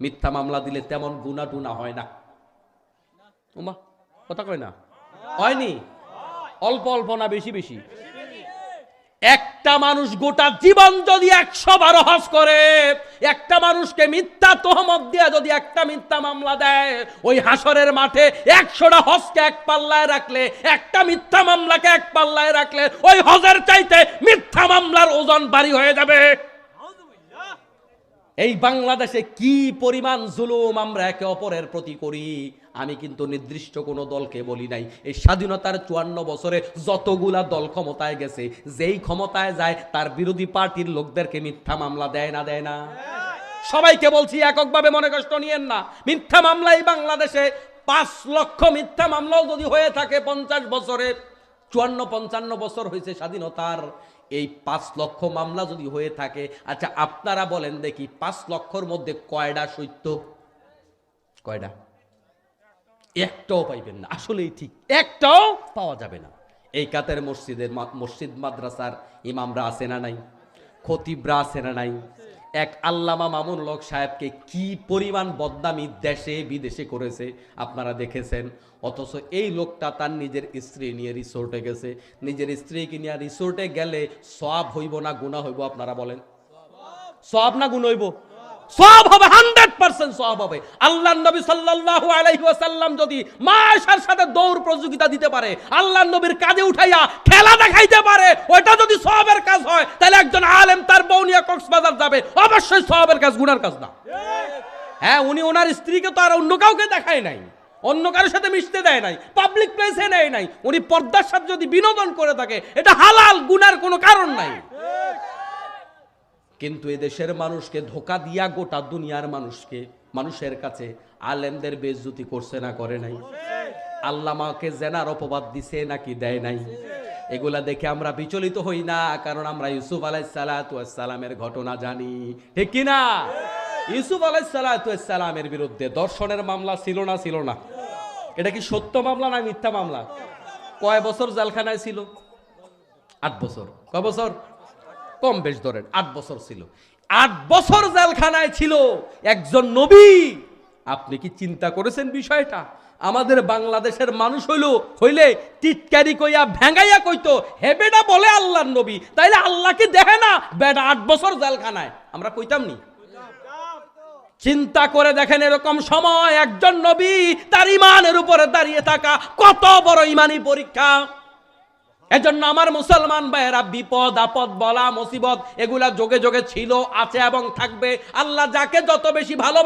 মিথ্যা মামলা দিলে তেমন গুনাহ টুনা হয় না। ওমা কথা কয় না, হয়নি? অল্প অল্প না বেশি বেশি? একটা মানুষ গোটা জীবন যদি 100 হজ করে, একটা মানুষকে মিথ্যা তহমত দিয়ে যদি একটা মিথ্যা মামলা দেয়, ওই হাসরের মাঠে 100টা হজকে এক পাল্লায় রাখলে, একটা মিথ্যা মামলাকে এক পাল্লায় রাখলে ওই হজের চাইতে মিথ্যা মামলার ওজন ভারী হয়ে যাবে। এই বাংলাদেশে কি পরিমাণ জুলুম আমরা একে অপরের প্রতি করি। আমি কিন্তু নির্দিষ্ট কোনো দলকে বলি নাই। এই স্বাধীনতার 54 বছরে যতগুলা দল ক্ষমতায় গেছে, যেই ক্ষমতায় যায় তার বিরোধী পার্টির লোকদেরকে মিথ্যা মামলা দেয় না, দেয় না? সবাইকে বলছি, এককভাবে মনে কষ্ট নিয়েন না। মিথ্যা মামলাই বাংলাদেশে 5 লক্ষ মিথ্যা মামলাও যদি হয়ে থাকে 50 বছরে, 54-55 বছর হয়েছে স্বাধীনতার, এই 5 লক্ষ মামলা যদি হয়ে থাকে, আচ্ছা আপনারা বলেন দেখি 5 লক্ষর মধ্যে কয়টা সত্য? কয়টা? একটাও পাইবেন না। আসলেই ঠিক, একটাও পাওয়া যাবে না। এই কাতের মসজিদ মাদ্রাসার ইমামরা আছে না নাই? খতিবরা আছে না নাই? এক আল্লামা মামুনুল হক সাহেবকে কি পরিমাণ বদনামি দেশে বিদেশে করেছে আপনারা দেখেছেন। অথচ এই লোকটা তার নিজের স্ত্রী নিয়ে রিসোর্টে গেছে। নিজের স্ত্রীকে নিয়ে রিসোর্টে গেলে সওয়াব হইব না গুনাহ হইব? আপনারা বলেন, সওয়াব না গুনাহ হইব? সওয়াব হবে, 100% সওয়াব হবে। আল্লাহর নবী সাল্লাল্লাহু আলাইহি ওয়াসাল্লাম যদি মাশার সাথে দৌড় প্রতিযোগিতা দিতে পারে, আল্লাহর নবীর কাঁধে উঠাইয়া খেলা দেখাইতে পারে, ওইটা যদি সওয়াবের কাজ হয়, তাহলে একজন আলেম তার বউ নিয়ে কক্সবাজার যাবে, অবশ্যই সওয়াবের কাজ, গুনার কাজ না। হ্যাঁ, উনি ওনার স্ত্রীকে তো আর অন্য কাউকে দেখায় নাই, অন্য কারোর সাথে মিশতে দেয় নাই, পাবলিক প্লেসে নেয় নাই। উনি পর্দার সাথে যদি বিনোদন করে থাকে, এটা হালাল, গুনার কোনো কারণ নাই। কিন্তু এদেশের মানুষকে ধোকা দিয়া গোটা দুনিয়ার মানুষের কাছে আলেমদের বেইজ্জতি করছে না, করে নাই? আল্লামাকে জেনার অপবাদ দিছে নাকি দেয় নাই? এগুলা দেখে আমরা বিচলিত হই না, কারণ আমরা ইউসুফ আলাইহিস সালাতু ওয়াস সালামের ঘটনা জানি, ঠিক কি না? ইউসুফ আলাইহিস সালাতু ওয়াস সালামের বিরুদ্ধে দর্শনের মামলা ছিল না, ছিল না? এটা কি সত্য মামলা না মিথ্যা মামলা? কয় বছর জেলখানায় ছিল? 8 বছর। কয় বছর? কম বেশ ধরেন 8 বছর ছিল। 8 বছর জেলখানায় ছিল একজন নবী। আপনি কি চিন্তা করেছেন বিষয়টা? আমাদের বাংলাদেশের মানুষ হইলে টিটকারি কইয়া ভেঙ্গাইয়া কইতো, হে বেটা বলে আল্লাহর নবী, তাইলে আল্লাহকে দেখে না বেটা 8 বছর জেলখানায়, আমরা কইতাম নি? চিন্তা করে দেখেন, এরকম সময় একজন নবী তার ইমানের উপরে দাঁড়িয়ে থাকা কত বড় ইমানি পরীক্ষা। এজন্য আমার মুসলমান ভাইয়েরা, বিপদ আপদ বলা মুসিবত এগুলা যোগে যোগে ছিল, আছে এবং থাকবে। আল্লাহ যাকে যত বেশি ভালোবাসে